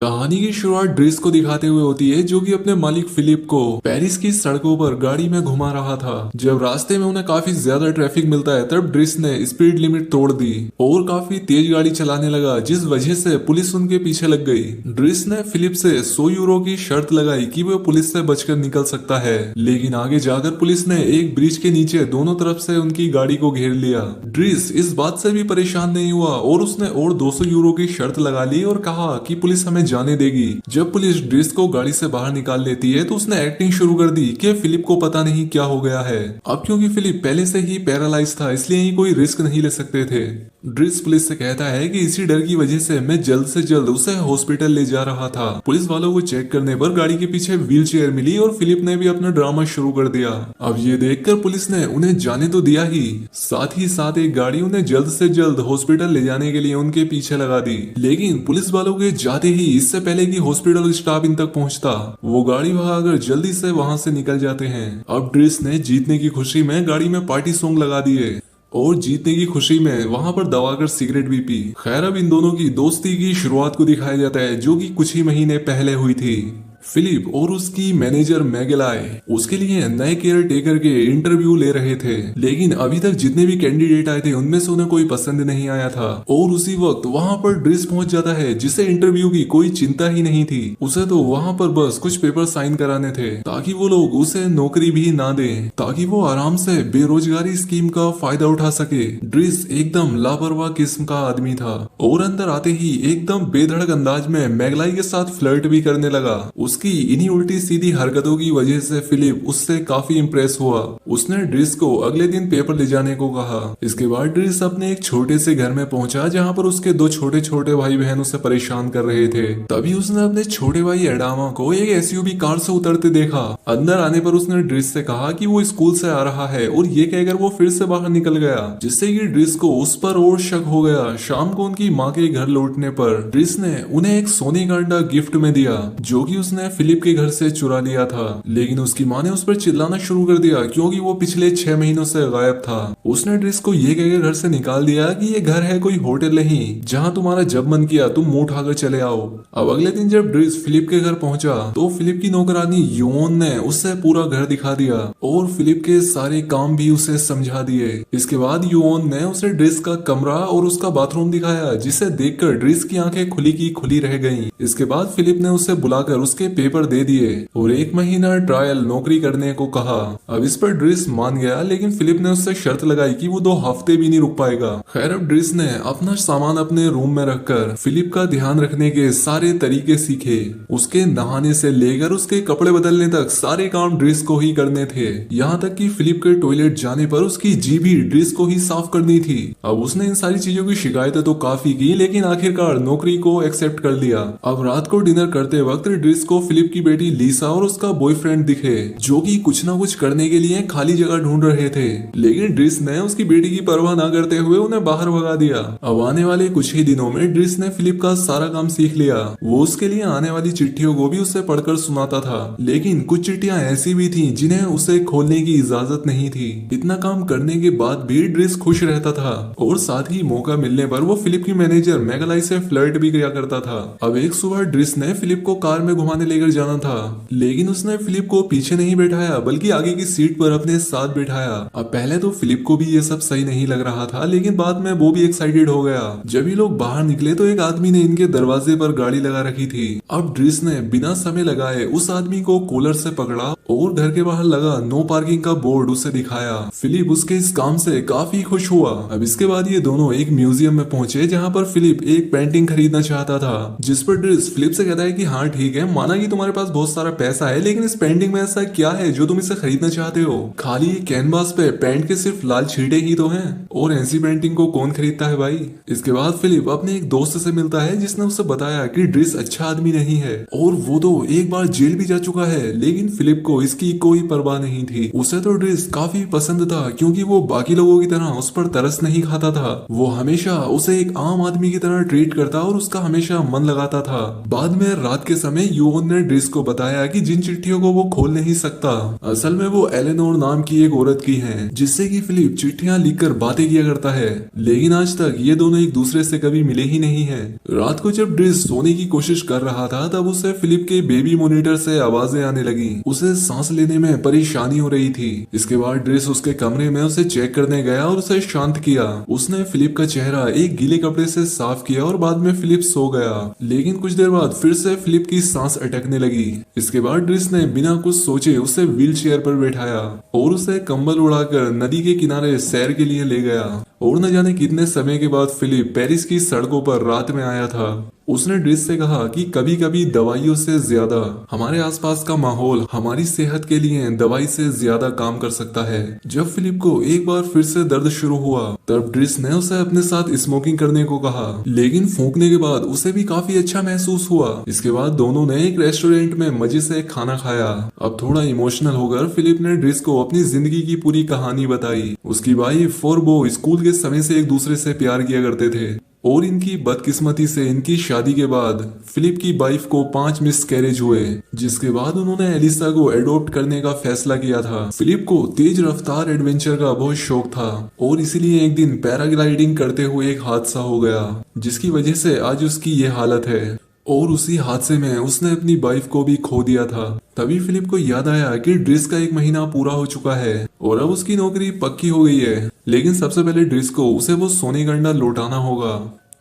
कहानी की शुरुआत ड्रेस को दिखाते हुए होती है, जो कि अपने मालिक फिलिप को पेरिस की सड़कों पर गाड़ी में घुमा रहा था। जब रास्ते में उन्हें काफी ज्यादा ट्रैफिक मिलता है, तब ड्रेस ने स्पीड लिमिट तोड़ दी और काफी तेज गाड़ी चलाने लगा, जिस वजह से पुलिस उनके पीछे लग गई। ड्रेस ने फिलिप से 100 यूरो की शर्त लगाई कि वो पुलिस से बचकर निकल सकता है, लेकिन आगे जाकर पुलिस ने एक ब्रिज के नीचे दोनों तरफ से उनकी गाड़ी को घेर लिया। ड्रेस इस बात से भी परेशान नहीं हुआ और उसने और 200 यूरो की शर्त लगा ली और कहा कि पुलिस हमें जाने देगी। जब पुलिस ड्रेस को गाड़ी से बाहर निकाल लेती है, तो उसने एक्टिंग शुरू कर दी कि फिलिप को पता नहीं क्या हो गया है। अब क्योंकि फिलिप पहले से ही पैरालाइज था, इसलिए ही कोई रिस्क नहीं ले सकते थे। ड्रेस पुलिस से कहता है कि इसी डर की वजह से मैं जल्द से जल्द उसे हॉस्पिटल ले जा रहा था। पुलिस वालों को चेक करने पर गाड़ी के पीछे व्हील चेयर मिली और फिलिप ने भी अपना ड्रामा शुरू कर दिया। अब ये देखकर पुलिस ने उन्हें जाने तो दिया ही साथ एक गाड़ी उन्हें जल्द से जल्द हॉस्पिटल ले जाने के लिए उनके पीछे लगा दी। लेकिन पुलिस वालों के जाते ही, इससे पहले कि हॉस्पिटल स्टाफ इन तक पहुंचता, वो गाड़ी भागाकर जल्दी से वहां से निकल जाते हैं। अब ड्रेस ने जीतने की खुशी में गाड़ी में पार्टी सॉन्ग लगा दिए और जीतने की खुशी में वहां पर दबाकर सिगरेट भी पी। खैर, अब इन दोनों की दोस्ती की शुरुआत को दिखाया जाता है, जो कि कुछ ही महीने पहले हुई थी। फिलिप और उसकी मैनेजर मैगेलाई उसके लिए नए केयर टेकर के इंटरव्यू ले रहे थे, लेकिन अभी तक जितने भी कैंडिडेट आए थे उनमें से उन्हें कोई पसंद नहीं आया था। और उसी वक्त वहां पर ड्रेस पहुंच जाता है, जिसे इंटरव्यू की कोई चिंता ही नहीं थी। उसे तो वहां पर बस कुछ पेपर साइन कराने थे, ताकि वो लोग उसे नौकरी भी ना दें, ताकि वो आराम से बेरोजगारी स्कीम का फायदा उठा सके। ड्रेस एकदम लापरवाह किस्म का आदमी था और अंदर आते ही एकदम बेधड़क अंदाज में मैगलाई के साथ फ्लर्ट भी करने लगा। उसकी इन्हीं उल्टी सीधी हरकतों की वजह से फिलिप उससे काफी इम्प्रेस हुआ। उसने ड्रेस को अगले दिन पेपर ले जाने को कहा। इसके बाद ड्रेस अपने एक छोटे से घर में पहुंचा, जहां पर उसके दो छोटे छोटे भाई बहन उसे परेशान कर रहे थे। तभी उसने अपने छोटे भाई एडामा को एक एसयूवी कार से उतरते देखा। अंदर आने पर उसने ड्रेस से कहा कि वो स्कूल से आ रहा है, और ये कहकर वो फिर से बाहर निकल गया, जिससे कि ड्रेस को उस पर और शक हो गया। शाम को उनकी माँ के घर लौटने पर ड्रेस ने उन्हें एक सोने का अंडा गिफ्ट में दिया, जो कि उसने फिलिप के घर से चुरा लिया था। लेकिन उसकी माँ ने उस पर चिल्लाना शुरू कर दिया, क्योंकि वो पिछले 6 महीनों से गायब था। उसने ड्रेस को ये कहकर घर से निकाल दिया कि ये घर है, कोई होटल नहीं जहाँ तुम्हारा जब मन किया तुम मुंह उठाकर चले आओ। अब अगले दिन जब ड्रेस फिलिप के घर पहुंचा, तो फिलिप की नौकरानी यून ने उससे पूरा घर दिखा दिया और फिलिप के सारे काम भी उसे समझा दिए। इसके बाद यून ने उसे ड्रेस का कमरा और उसका बाथरूम दिखाया, जिसे देखकर ड्रेस की आंखें खुली की खुली रह गईं। इसके बाद फिलिप ने उसे बुलाकर उसके पेपर दे दिए और 1 महीना ट्रायल नौकरी करने को कहा। अब इस पर ड्रेस मान गया, लेकिन फिलिप ने उससे शर्त लगाई कि वो 2 हफ्ते भी नहीं रुक पाएगा। खैर, अब ड्रेस ने अपना सामान अपने रूम में रखकर फिलिप का ध्यान रखने के सारे तरीके सीखे। उसके नहाने से लेकर उसके कपड़े बदलने तक सारे काम ड्रेस को ही करने थे। यहाँ तक कि फिलिप के टॉयलेट जाने पर उसकी जीभ भी ड्रेस को ही साफ करनी थी। अब उसने इन सारी चीजों की शिकायतें तो काफी की, लेकिन आखिरकार नौकरी को एक्सेप्ट कर लिया। अब रात को डिनर करते वक्त ड्रेस को फिलिप की बेटी लीसा और उसका बॉयफ्रेंड दिखे, जो कि कुछ ना कुछ करने के लिए खाली जगह ढूंढ रहे थे। लेकिन ड्रेस ने उसकी बेटी की परवाह ना करते हुए उन्हें बाहर भगा दिया। अब आने वाले कुछ ही दिनों में ड्रेस ने फिलिप का सारा काम सीख लिया। वो उसके लिए आने वाली चिट्ठियों को भी उसे पढ़कर सुनाता था, लेकिन कुछ चिट्ठियां ऐसी भी थी जिन्हें उसे खोलने की इजाजत नहीं थी। इतना काम करने के बाद भी ड्रेस खुश रहता था, और साथ ही मौका मिलने पर वो फिलिप की मैनेजर मैगलाई से फ्लर्ट भी किया करता था। अब एक सुबह ड्रेस ने फिलिप को कार में घुमाने लेकर जाना था, लेकिन उसने फिलिप को पीछे नहीं बैठाया, बल्कि आगे की सीट पर अपने साथ बैठाया। अब पहले तो फिलिप को भी ये सब सही नहीं लग रहा था, लेकिन बाद में वो भी एक्साइटेड हो गया। जब ये लोग बाहर निकले तो एक आदमी ने इनके दरवाजे पर गाड़ी लगा रखी थी। अब ड्रेस ने बिना समय लगाए उस आदमी को कॉलर से पकड़ा और घर के बाहर लगा नो पार्किंग का बोर्ड उसे दिखाया। फिलिप उसके इस काम से काफी खुश हुआ। अब इसके बाद ये दोनों एक म्यूजियम में पहुंचे, जहाँ पर फिलिप एक पेंटिंग खरीदना चाहता था, जिस पर ड्रेस फिलिप से कहता है कि हाँ ठीक है, माना कि तुम्हारे पास बहुत सारा पैसा है, लेकिन इस पेंटिंग में ऐसा क्या है जो तुम इसे खरीदना चाहते हो? खाली कैनवास पे पेंट के सिर्फ लाल छींटे ही तो हैं, और ऐसी पेंटिंग को कौन खरीदता है भाई? इसके बाद फिलिप अपने एक दोस्त से मिलता है, जिसने उसे बताया कि ड्रेस अच्छा आदमी नहीं है और वो तो एक बार जेल भी जा चुका है। लेकिन फिलिप को इसकी कोई परवाह नहीं थी। उसे तो ड्रेस काफी पसंद था, क्योंकि वो बाकी लोगों की तरह उस पर तरस नहीं खाता था। वो हमेशा उसे एक आम आदमी की तरह ट्रीट करता और उसका हमेशा मन लगाता था। बाद में रात के समय यून ने ड्रेस को बताया कि जिन चिट्ठियों को वो खोल नहीं सकता, असल में वो एलेनोर नाम की एक औरत की हैं, जिससे कि फिलिप फिलिप चिट्ठियां लिखकर बातें किया करता है, लेकिन आज तक ये दोनों एक दूसरे से कभी मिले ही नहीं है। रात को जब ड्रिस सोने की कोशिश कर रहा था तब उसे फिलिप के बेबी मॉनिटर से आवाजें आने लगी। उसे सांस लेने में परेशानी हो रही थी। इसके बाद ड्रिस उसके कमरे में उसे चेक करने गया और उसे शांत किया। उसने फिलिप का चेहरा एक गीले कपड़े से साफ किया और बाद में फिलिप सो गया। लेकिन कुछ देर बाद फिर से फिलिप की सांस अटकने लगी। इसके बाद ड्रिस ने बिना कुछ सोचे उसे व्हील चेयर पर बैठाया और उसे कंबल उड़ाकर नदी के किनारे सैर के लिए ले गया। और न जाने कितने समय के बाद फिलिप पेरिस की सड़कों पर रात में आया था। उसने ड्रिस से कहा कि कभी कभी दवाइयों से ज्यादा हमारे आसपास का माहौल हमारी सेहत के लिए दवाई से ज्यादा काम कर सकता है। जब फिलिप को एक बार फिर से दर्द शुरू हुआ तब ड्रिस ने उसे अपने साथ स्मोकिंग करने को कहा, लेकिन फूंकने के बाद उसे भी काफी अच्छा महसूस हुआ। इसके बाद दोनों ने एक रेस्टोरेंट में मजे से खाना खाया। अब थोड़ा इमोशनल होकर फिलिप ने ड्रिस को अपनी जिंदगी की पूरी कहानी बताई। उसकी वाइफ और वो स्कूल के समय से एक दूसरे से प्यार किया करते थे और इनकी बदकिस्मती से इनकी शादी के बाद फिलिप की वाइफ को 5 मिसकैरेज हुए, जिसके बाद उन्होंने एलिसा को एडॉप्ट करने का फैसला किया था। फिलिप को तेज रफ्तार एडवेंचर का बहुत शौक था और इसीलिए एक दिन पैराग्लाइडिंग करते हुए एक हादसा हो गया, जिसकी वजह से आज उसकी ये हालत है। और उसी हादसे में उसने अपनी वाइफ को भी खो दिया था। तभी फिलिप को याद आया कि ड्रिस का 1 महीना पूरा हो चुका है और अब उसकी नौकरी पक्की हो गई है। लेकिन सबसे पहले ड्रिस को उसे वो सोने का अंडा लौटाना होगा,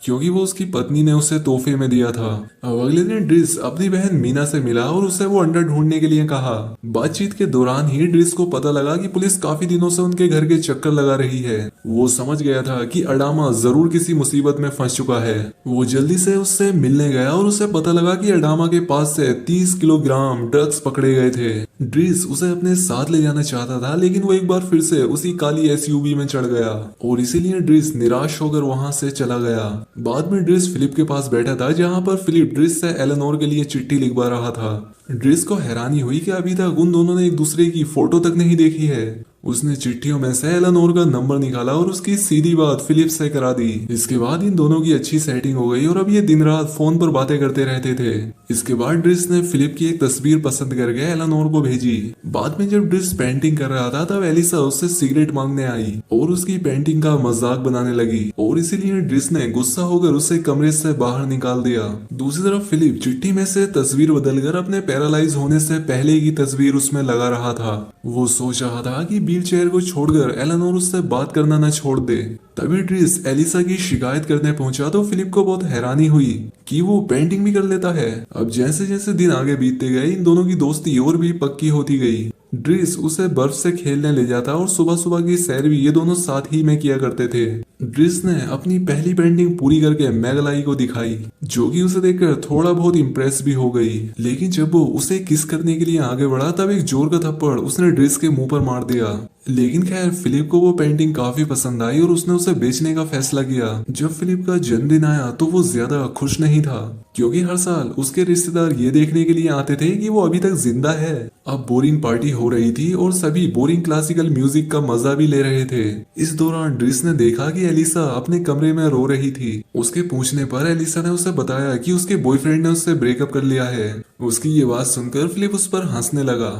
क्योंकि वो उसकी पत्नी ने उसे तोहफे में दिया था। अब अगले दिन ड्रिस अपनी बहन मीना से मिला और उसे वो अंडा ढूंढने के लिए कहा। बातचीत के दौरान ही ड्रिस को पता लगा कि पुलिस काफी दिनों से उनके घर के चक्कर लगा रही है। वो समझ गया था कि अडामा जरूर किसी मुसीबत में फंस चुका है। वो जल्दी से उससे मिलने गया और उसे पता लगा कि अडामा के पास से 30 किलोग्राम ड्रग्स पकड़े गए थे। ड्रिस उसे अपने साथ ले जाना चाहता था, लेकिन वो एक बार फिर से उसी काली एसयूवी में चढ़ गया और इसीलिए ड्रिस निराश होकर वहां से चला गया। बाद में ड्रिस फिलिप के पास बैठा था, जहां पर फिलिप ड्रिस से एलेनोर के लिए चिट्ठी लिखवा रहा था। ड्रिस को हैरानी हुई कि अभी तक उन दोनों ने एक दूसरे की फोटो तक नहीं देखी है। उसने चिट्ठियों में से एलेनोर का नंबर निकाला और उसकी सीधी बात फिलिप से करा दी। इसके बाद इन दोनों की अच्छी सेटिंग हो गई और अब ये दिन रात फोन पर बातें करते रहते थे। इसके बाद ड्रिस ने फिलिप की एक तस्वीर पसंद करके एलेनोर को भेजी। बाद में जब ड्रिस पेंटिंग कर रहा था तब एलिसा उससे सिगरेट मांगने आई और उसकी पेंटिंग का मजाक बनाने लगी और इसीलिए ड्रिस ने गुस्सा होकर उसे कमरे से बाहर निकाल दिया। दूसरी तरफ फिलिप चिट्ठी में से तस्वीर बदलकर अपने पैरालाइज होने से पहले की तस्वीर उसमें लगा रहा था। वो सोच रहा था कि व्हील चेयर को छोड़कर एलेनोर उससे बात करना न छोड़ दे। तभी ड्रिस एलिसा की शिकायत करने पहुंचा तो फिलिप को बहुत हैरानी हुई कि वो पेंटिंग भी कर लेता है। अब जैसे जैसे दिन आगे बीतते गए इन दोनों की दोस्ती और भी पक्की होती गई। ड्रिस उसे बर्फ से खेलने ले जाता और सुबह सुबह की सैर भी ये दोनों साथ ही में किया करते थे। ड्रिस ने अपनी पहली पेंटिंग पूरी करके मैगलाई को दिखाई, जो कि उसे देखकर थोड़ा बहुत इम्प्रेस भी हो गई। लेकिन जब वो उसे किस करने के लिए आगे बढ़ा तब एक जोर का थप्पड़ उसने ड्रिस के मुंह पर मार दिया। लेकिन खैर फिलिप को वो पेंटिंग काफी पसंद आई और उसने उसे बेचने का फैसला किया। जब फिलिप का जन्मदिन आया तो वो ज्यादा खुश नहीं था, क्योंकि हर साल उसके रिश्तेदार ये देखने के लिए आते थे कि वो अभी तक जिंदा है। अब बोरिंग पार्टी हो रही थी और सभी बोरिंग क्लासिकल म्यूजिक का मजा भी ले रहे थे। इस दौरान ड्रिस ने देखा कि एलिसा अपने कमरे में रो रही थी। उसके पूछने पर एलिसा ने उसे बताया कि उसके बॉयफ्रेंड ने उससे ब्रेकअप कर लिया है। उसकी ये बात सुनकर फिलिप उस पर हंसने लगा।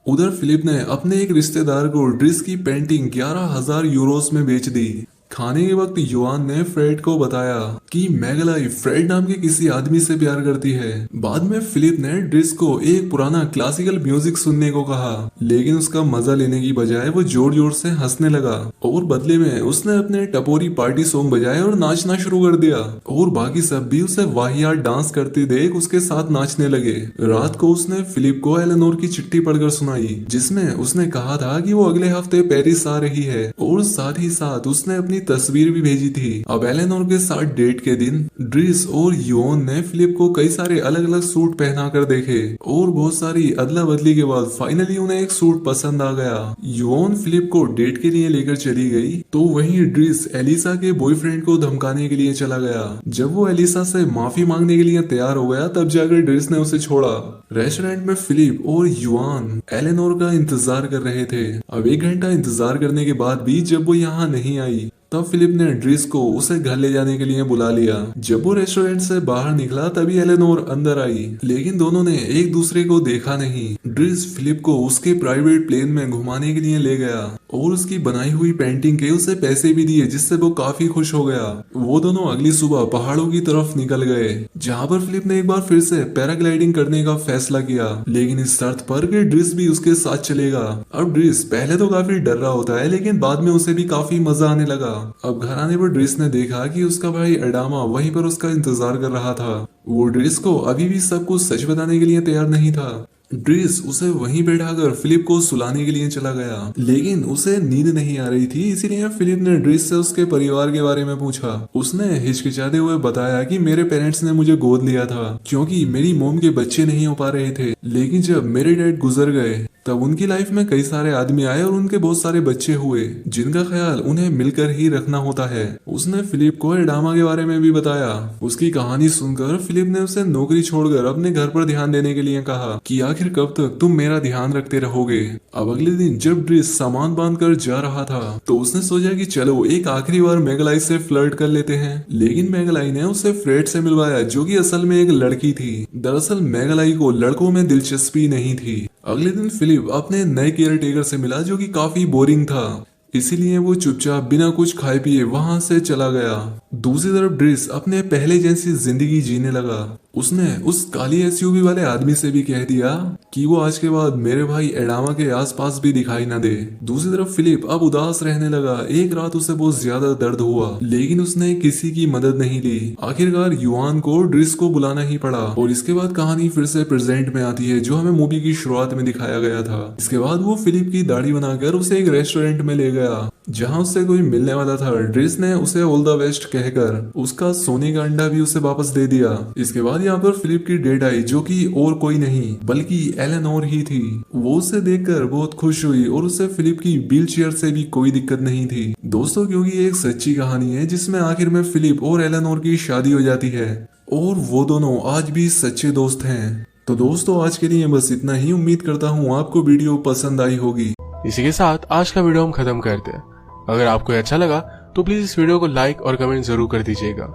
उधर फिलिप ने अपने एक रिश्तेदार को ड्रिस की पेंटिंग 11,000 यूरोस में बेच दी। खाने के वक्त योहान ने फ्रेड को बताया कि मैगलाई फ्रेड नाम के किसी आदमी से प्यार करती है। बाद में फिलिप ने ड्रिस को एक पुराना क्लासिकल म्यूजिक सुनने को कहा, लेकिन उसका मजा लेने की बजाय वो जोर जोर से हंसने लगा और बदले में उसने अपने टपोरी पार्टी सॉन्ग बजाए और नाचना शुरू कर दिया। और बाकी सब भी उसे वाहियात डांस करते देख उसके साथ नाचने लगे। रात को उसने फिलिप को एलेनोर की चिट्ठी पढ़कर सुनाई, जिसमें उसने कहा था कि वो अगले हफ्ते पेरिस आ रही है और साथ ही साथ उसने अपनी तस्वीर भी भेजी थी। अब एलेनोर के साथ डेट के दिन ड्रिस और योन ने फिलिप को कई सारे अलग अलग सूट पहना कर देखे और बहुत सारी अदला बदली के बाद फाइनली उन्हें एक सूट पसंद आ गया। योन फिलिप को डेट के लिए लेकर चली गई तो वहीं ड्रिस एलिसा के बॉयफ्रेंड को धमकाने के लिए चला गया। जब वो एलिसा से माफी मांगने के लिए तैयार हो गया तब जाकर ड्रिस ने उसे छोड़ा। रेस्टोरेंट में फिलिप और युआन एलेनोर का इंतजार कर रहे थे। अब 1 घंटा इंतजार करने के बाद भी जब वो यहाँ नहीं आई तब फिलिप ने ड्रिस को उसे घर ले जाने के लिए बुला लिया। जब वो रेस्टोरेंट से बाहर निकला तभी एलेनोर अंदर आई, लेकिन दोनों ने एक दूसरे को देखा नहीं। ड्रिस फिलिप को उसके प्राइवेट प्लेन में घुमाने के लिए ले गया और उसकी बनाई हुई पेंटिंग के उसे पैसे भी दिए, जिससे वो काफी खुश हो गया। वो दोनों अगली सुबह पहाड़ों की तरफ निकल गए, जहाँ पर फिलिप ने एक बार फिर से पैराग्लाइडिंग करने का फैसला किया, लेकिन इस शर्त पर कि ड्रिस भी उसके साथ चलेगा। अब ड्रिस पहले तो काफी डर रहा होता है, लेकिन बाद में उसे भी काफी मजा आने लगा। अब घर आने पर ड्रिस ने देखा कि उसका भाई एडामा वहीं पर उसका इंतजार कर रहा था। वो ड्रिस को अभी भी सब कुछ सच बताने के लिए तैयार नहीं था। ड्रिस उसे वहीं बैठाकर फिलिप को सुलाने के लिए चला गया, लेकिन उसे नींद नहीं आ रही थी, इसीलिए फिलिप ने ड्रिस से उसके परिवार के बारे में पूछा। उसने हिचकिचाते हुए बताया कि मेरे पेरेंट्स ने मुझे गोद लिया था क्योंकि मेरी मोम के बच्चे नहीं हो पा रहे थे, लेकिन जब मेरे डैड गुजर गए तब उनकी लाइफ में कई सारे आदमी आए और उनके बहुत सारे बच्चे हुए, जिनका ख्याल उन्हें मिलकर ही रखना होता है। उसने फिलिप को एडामा के बारे में भी बताया। उसकी कहानी सुनकर फिलिप ने उसे नौकरी छोड़कर अपने घर पर ध्यान देने के लिए कहा कि आखिर कब तक तुम मेरा ध्यान रखते रहोगे। अब अगले दिन जब ड्रिस सामान बांध कर जा रहा था तो उसने सोचा कि चलो एक आखिरी बार मेगलाई से फ्लर्ट कर लेते हैं, लेकिन मेगलाई ने उसे फ्रेड से मिलवाया, जो कि असल में एक लड़की थी। दरअसल मेगलाई को लड़कों में दिलचस्पी नहीं थी। अगले दिन फिलिप अपने नए केयर टेकर से मिला, जो कि काफी बोरिंग था, इसीलिए वो चुपचाप बिना कुछ खाए पिए वहां से चला गया। दूसरी तरफ ड्रिस अपने पहले जैसी जिंदगी जीने लगा। उसने उस काली एसयूवी वाले आदमी से भी कह दिया कि वो आज के बाद मेरे भाई एडामा के आसपास भी दिखाई न दे। दूसरी तरफ फिलिप अब उदास रहने लगा। एक रात उसे बहुत ज्यादा दर्द हुआ, लेकिन उसने किसी की मदद नहीं ली। आखिरकार युआन को ड्रिस को बुलाना ही पड़ा और इसके बाद कहानी फिर से प्रेजेंट में आती है, जो हमें मूवी की शुरुआत में दिखाया गया था। इसके बाद वो फिलिप की दाढ़ी बनाकर उसे एक रेस्टोरेंट में ले गया, जहां उससे कोई मिलने वाला था। ड्रिस ने उसे ऑल द बेस्ट कहकर उसका सोने का अंडा भी उसे वापस दे दिया। इसके बाद यहाँ पर फिलिप की डेट आई, जो कि और कोई नहीं बल्कि एलेनोर ही थी। वो उसे देखकर बहुत खुश हुई और उसे फिलिप की व्हील चेयर से भी कोई दिक्कत नहीं थी। दोस्तों, क्योंकि ये एक सच्ची कहानी है जिसमें आखिर में फिलिप और एलेनोर की शादी हो जाती है और वो दोनों आज भी सच्चे दोस्त हैं। तो दोस्तों, आज के लिए बस इतना ही। उम्मीद करता हूँ आपको वीडियो पसंद आई होगी। इसी के साथ आज का वीडियो हम खत्म करते हैं। अगर आपको अच्छा लगा तो प्लीज इस वीडियो को लाइक और कमेंट जरूर कर दीजिएगा।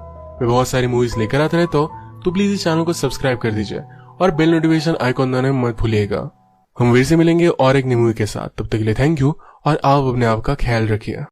मैं बहुत सारी मूवीज लेकर आता रहता हूँ, तो प्लीज इस चैनल को सब्सक्राइब कर दीजिए और बेल नोटिफिकेशन आइकॉन दबाना मत भूलिएगा। हम फिर से मिलेंगे और एक नई मूवी के साथ। तब तक के लिए थैंक यू और आप अपने आप का ख्याल रखिए।